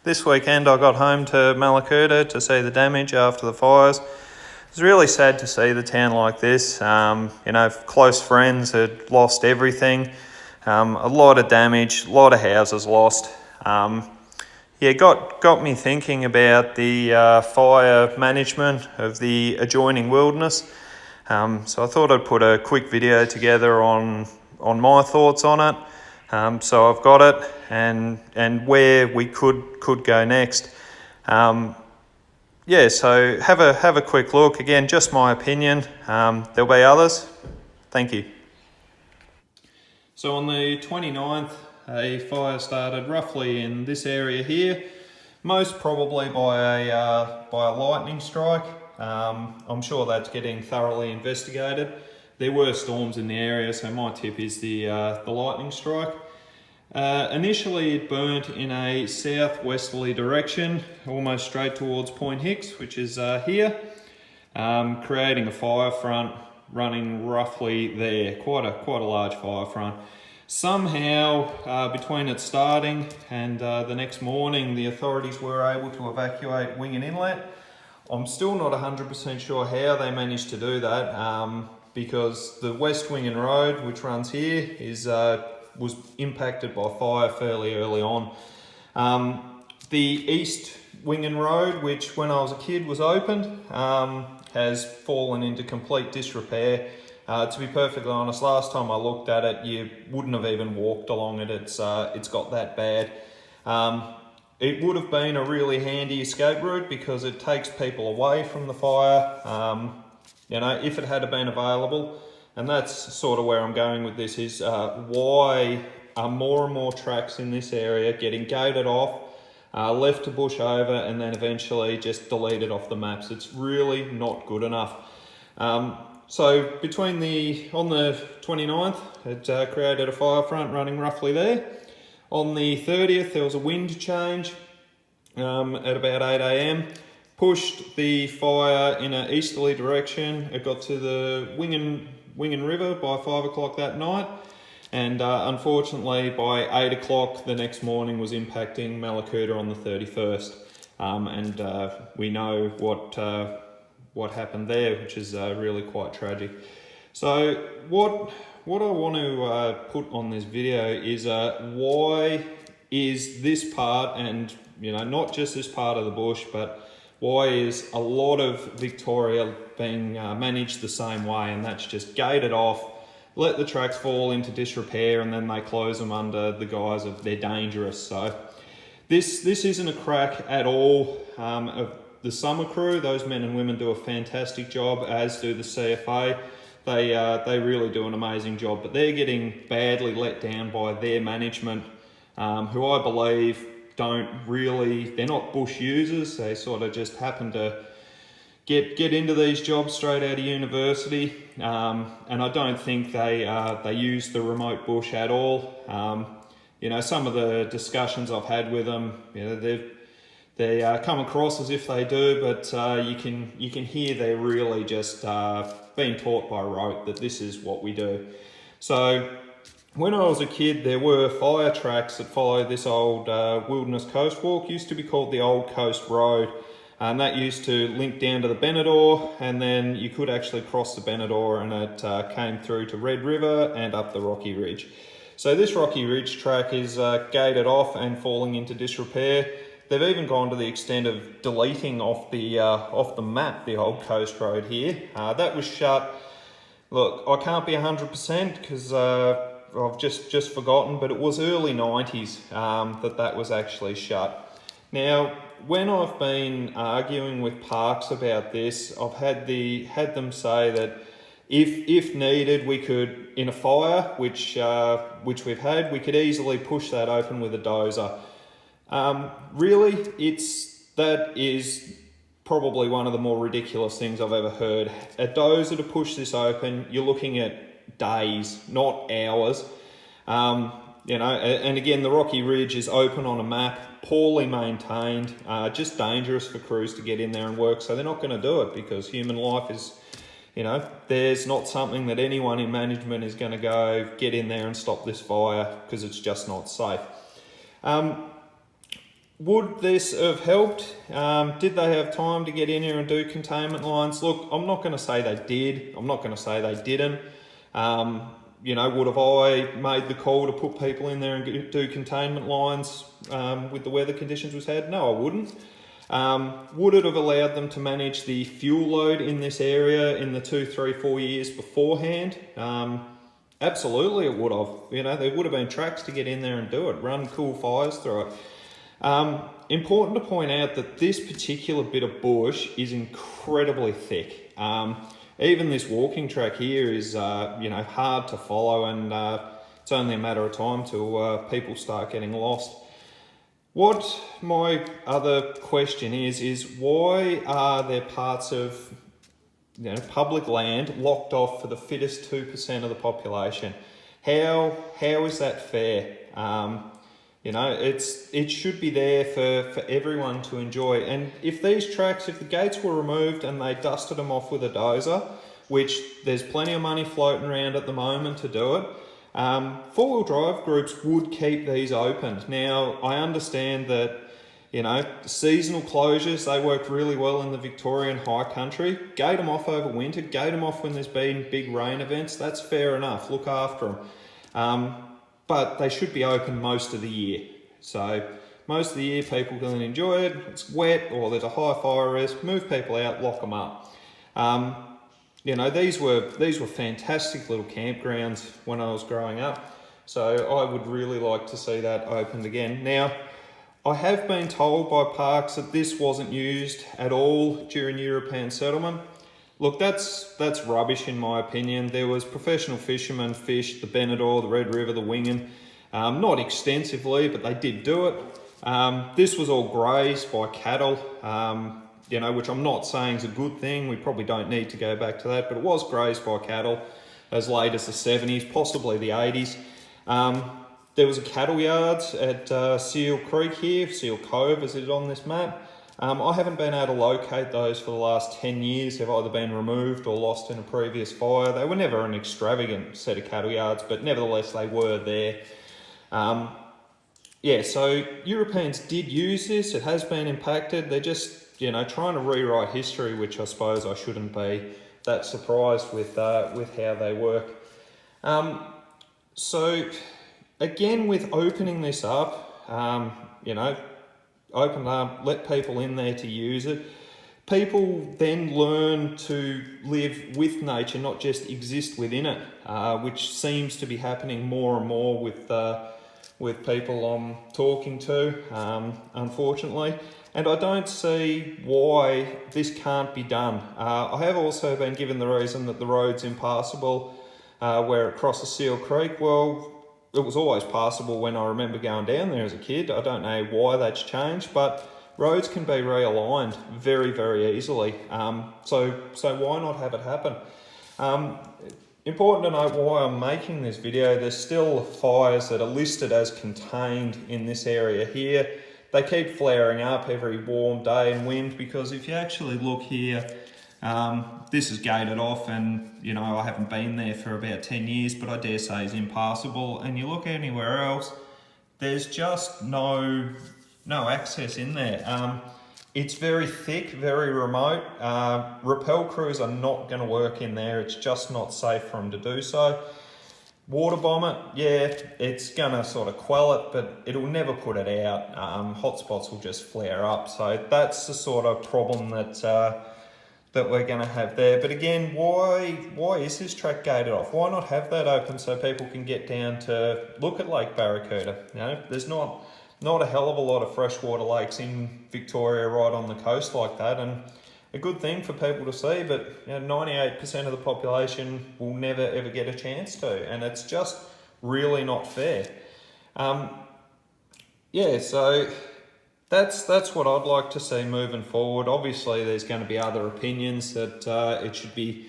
This weekend I got home to Mallacoota to see the damage after the fires. It was really sad to see the town like this. Close friends had lost everything. A lot of damage, a lot of houses lost. Got me thinking about the fire management of the adjoining wilderness. So I thought I'd put a quick video together on my thoughts on it. So I've got it and where we could go next. So have a quick look. Again, just my opinion. There'll be others. Thank you. So on the 29th, a fire started roughly in this area here, most probably by a lightning strike. I'm sure that's getting thoroughly investigated. There were storms in the area, so my tip is the lightning strike. Initially it burnt in a southwesterly direction, almost straight towards Point Hicks, which is here, creating a fire front running roughly there, quite a large fire front. Somehow, between it starting and the next morning, the authorities were able to evacuate Wing and Inlet. I'm still not 100% sure how they managed to do that, because the West Wingen Road, which runs here, was impacted by fire fairly early on. The East Wingen Road, which when I was a kid was opened, has fallen into complete disrepair. To be perfectly honest, last time I looked at it, you wouldn't have even walked along it. It's got that bad. It would have been a really handy escape route because it takes people away from the fire, if it had been available. And that's sort of where I'm going with this is why are more and more tracks in this area getting gated off, left to bush over, and then eventually just deleted off the maps. It's really not good enough. So on the 29th, it created a fire front running roughly there. On the 30th, there was a wind change at about 8 AM. Pushed the fire in an easterly direction. It got to the Wingen River by 5 o'clock that night. And unfortunately, by 8 o'clock the next morning was impacting Mallacoota on the 31st. We know what happened there, which is really quite tragic. So what I want to put on this video is why is this part, and not just this part of the bush, but why is a lot of Victoria being managed the same way, and that's just gated off, let the tracks fall into disrepair, and then they close them under the guise of they're dangerous. So this isn't a crack at all of the summer crew. Those men and women do a fantastic job, as do the CFA. They really do an amazing job, but they're getting badly let down by their management, who I believe they're not bush users. They sort of just happen to get into these jobs straight out of university, and I don't think they use the remote bush at all. Some of the discussions I've had with them, they come across as if they do, but you can hear they're really just being taught by rote that this is what we do. So when I was a kid, there were fire tracks that followed this old wilderness coast walk. Used to be called the Old Coast Road, and that used to link down to the Benidorm, and then you could actually cross the Benidorm, and it came through to Red River and up the Rocky Ridge. So this Rocky Ridge track is gated off and falling into disrepair. They've even gone to the extent of deleting off the map the Old Coast Road here. That was shut. Look, I can't be 100% because I've just forgotten, but it was early 90s that was actually shut. Now, when I've been arguing with parks about this, I've had them say that if needed, we could, in a fire, which we've had, we could easily push that open with a dozer. Really, that is probably one of the more ridiculous things I've ever heard. A dozer to push this open, you're looking at days, not hours. And again, the Rocky Ridge is open on a map, poorly maintained, just dangerous for crews to get in there and work. So they're not going to do it because human life is, there's not something that anyone in management is going to go get in there and stop this fire because it's just not safe. Would this have helped? Did they have time to get in here and do containment lines? Look, I'm not going to say they did. I'm not going to say they didn't. Would have I made the call to put people in there and do containment lines with the weather conditions we had? No, I wouldn't. Would it have allowed them to manage the fuel load in this area in the 2, 3, 4 years beforehand? Absolutely it would have. There would have been tracks to get in there and do it, run cool fires through it. Important to point out that this particular bit of bush is incredibly thick. Even this walking track here is, hard to follow, and it's only a matter of time till people start getting lost. What my other question is why are there parts of public land locked off for the fittest 2% of the population? How is that fair? It should be there for everyone to enjoy. And if the gates were removed and they dusted them off with a dozer, which there's plenty of money floating around at the moment to do it, four-wheel drive groups would keep these open. Now, I understand that, seasonal closures, they work really well in the Victorian high country. Gate them off over winter, gate them off when there's been big rain events. That's fair enough. Look after them. But they should be open most of the year. So most of the year people can enjoy it. It's wet or there's a high fire risk. Move people out, lock them up. These were fantastic little campgrounds when I was growing up. So I would really like to see that opened again. Now, I have been told by parks that this wasn't used at all during European settlement. Look, that's rubbish in my opinion. There was professional fishermen fished the Benidorm, the Red River, the Wingen, not extensively, but they did do it. This was all grazed by cattle, which I'm not saying is a good thing. We probably don't need to go back to that, but it was grazed by cattle as late as the 70s, possibly the 80s. There was a cattle yards at Seal Creek here, Seal Cove as it is on this map. I haven't been able to locate those for the last 10 years. They've either been removed or lost in a previous fire. They were never an extravagant set of cattle yards, but nevertheless they were there. So Europeans did use this. It has been impacted. They're just, trying to rewrite history, which I suppose I shouldn't be that surprised with how they work. So again, with opening this up, open up, let people in there to use it. People then learn to live with nature, not just exist within it, which seems to be happening more and more with people I'm talking to, unfortunately. And I don't see why this can't be done. I have also been given the reason that the road's impassable where it crosses Seal Creek. Well, it was always passable when I remember going down there as a kid. I don't know why that's changed, but roads can be realigned very, very easily. So why not have it happen? Important to note why I'm making this video, there's still fires that are listed as contained in this area here. They keep flaring up every warm day and wind, because if you actually look here, this is gated off, and I haven't been there for about 10 years, but I dare say it's impassable. And you look anywhere else, there's just no access in there. It's very thick, very remote. Rappel crews are not going to work in there. It's just not safe for them to do so. Water bomb it, yeah, it's going to sort of quell it, but it'll never put it out. Hotspots will just flare up. So that's the sort of problem that we're going to have there. But again, why is this track gated off? Why not have that open so people can get down to look at Lake Mallacoota? There's not a hell of a lot of freshwater lakes in Victoria right on the coast like that, and a good thing for people to see, but 98% of the population will never ever get a chance to, and it's just really not fair. So that's what I'd like to see moving forward. Obviously there's going to be other opinions that it should be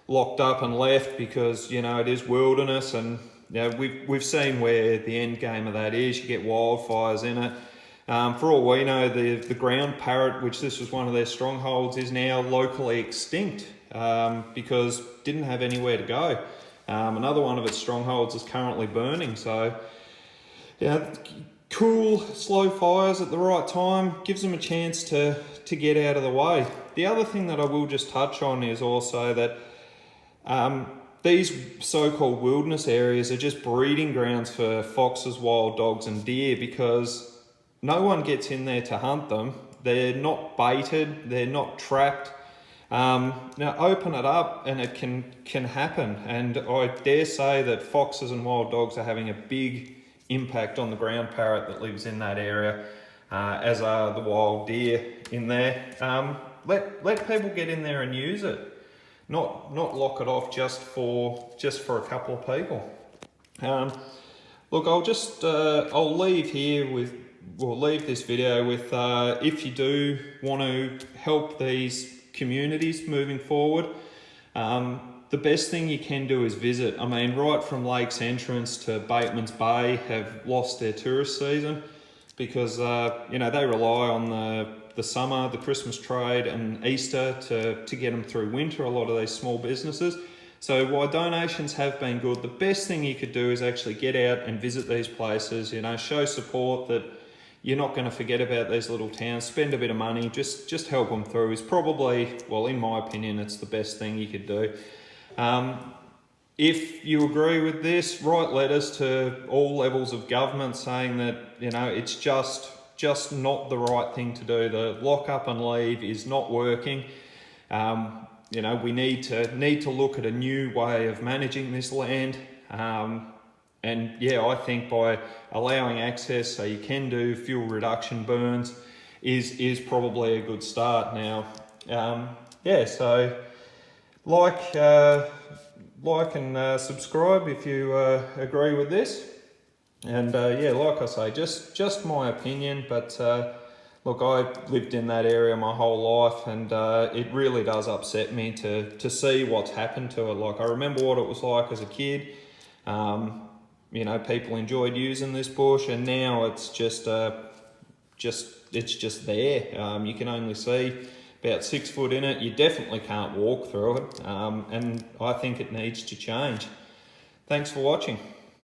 locked up and left because it is wilderness, and we've seen where the end game of that is. You get wildfires in it. For all we know, the ground parrot, which this was one of their strongholds, is now locally extinct because it didn't have anywhere to go. Another one of its strongholds is currently burning. So cool, slow fires at the right time, gives them a chance to get out of the way. The other thing that I will just touch on is also that these so-called wilderness areas are just breeding grounds for foxes, wild dogs and deer, because no one gets in there to hunt them. They're not baited, they're not trapped. Now open it up and it can happen, and I dare say that foxes and wild dogs are having a big impact on the ground parrot that lives in that area, as are the wild deer in there. Let people get in there and use it, not lock it off just for a couple of people. Look, I'll leave here with, we'll leave this video with, if you do want to help these communities moving forward, the best thing you can do is visit. I mean, right from Lake's Entrance to Bateman's Bay have lost their tourist season because you know, they rely on the summer, the Christmas trade and Easter to get them through winter, a lot of these small businesses. So while donations have been good, the best thing you could do is actually get out and visit these places, you know, show support that you're not going to forget about these little towns, spend a bit of money, just help them through is probably, well, in my opinion, it's the best thing you could do. If you agree with this, write letters to all levels of government saying that, you know, it's just not the right thing to do. The lock up and leave is not working. You know, we need to look at a new way of managing this land. And yeah, I think by allowing access so you can do fuel reduction burns is probably a good start now. Yeah, so like and subscribe if you agree with this. And yeah, like I say, just my opinion, but look, I lived in that area my whole life, and it really does upset me to see what's happened to it. Like, I remember what it was like as a kid. You know, people enjoyed using this bush, and now it's just there. You can only see about 6 foot in it. You definitely can't walk through it, and I think it needs to change. Thanks for watching.